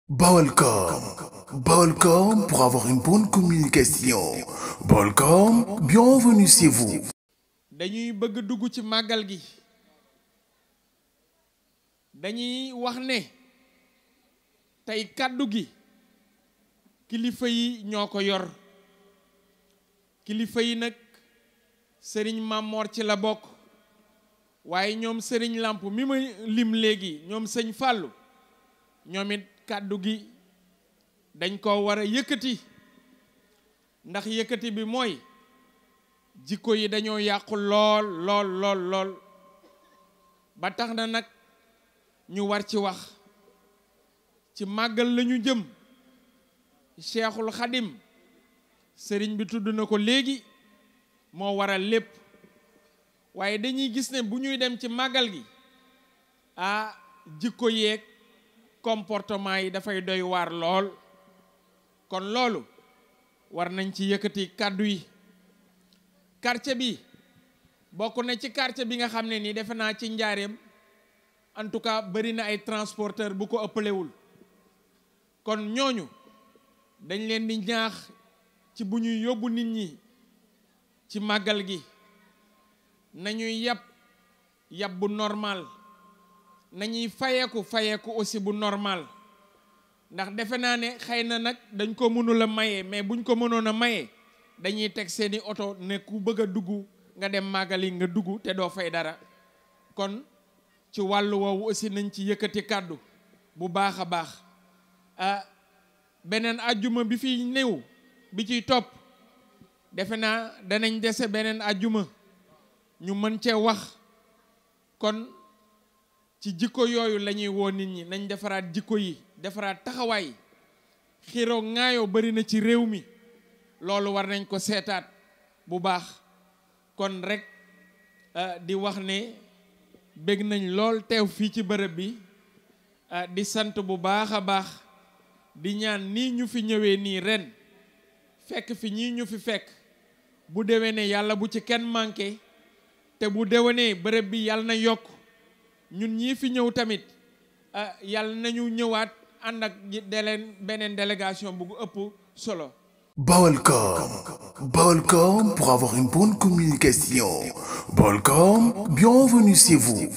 Balcom. Balcom pour avoir une bonne communication. Balcom, bienvenue chez vous. dañuy bëgg dugg ci màggal gi dañuy wax ne tey kàddu gi kilifa yi ñoo ko yor kilifa yi nag sëriñ Mamor ci la bokk waaye ñoom sëriñ Lamp mi ma lim léegi ñoom sëñ Fàllu ñoom it kàddu gi dañ ko war a yëkkati ndax yëkkati bi mooy jikko yi dañoo yàqu lool ba tax na nag ñu war ci wax ci màggal lañu jëm Cheikhul Khadim sëriñ bi tudd na ko léegi moo waral lépp waaye dañuy gis ne bu ñuy dem ci màggal gi jikko yeeg comportement yi dafay doy waar lool kon loolu war nañ ci yëkkati kàddu yi quartier bi bokk na ci quartier bi nga xam ne nii defe naa ci njaareem en tout cas bari na ay transporteur bu ko ëppalewul kon ñooñu dañ leen di ñaax ci bu ñuy yóbbu nit ñi ci màggal gi nañuy yab bu normal nañuy fayeeku aussi bu normal ndax defe naa ne xëy na nag dañ ko mënul a maye mais buñ ko mënoon a maye dañuy teg seeni oto ne ku bëgg a dugg nga dem màggali nga dugg te doo fay dara kon ci wàllu woowu aussi nañ ci yëkkati kàddu bu baax a baax beneen ajjuma bi fi néew bi ciy topp defe naa danañ dese beneen ajjuma ñu mën cee wax kon ci jikko yooyu la ñuy woo nit ñi nañ defaraat jikko yi defaraat taxawaay xiroo ŋaayoo bari na ci réew mi loolu war nañ ko seetaat bu baax kon rek di wax ne bég nañ lool teew fii ci bërëb bi di sant bu baax a baax di ñaan nii ñu fi ñëwee nii ren fekk fi ñii ñu fi fekk bu déwénee yàlla bu ci kenn manqué te bu déwénee bërëb bi yàlla na yokk ñun ñii fi ñëw tamit yàlla nañu ñëwaat ànd ak beneen délégation bu ëpp solo. Balcom. Balcom pour avoir une bonne communication. Balcom, bienvenue chez vous.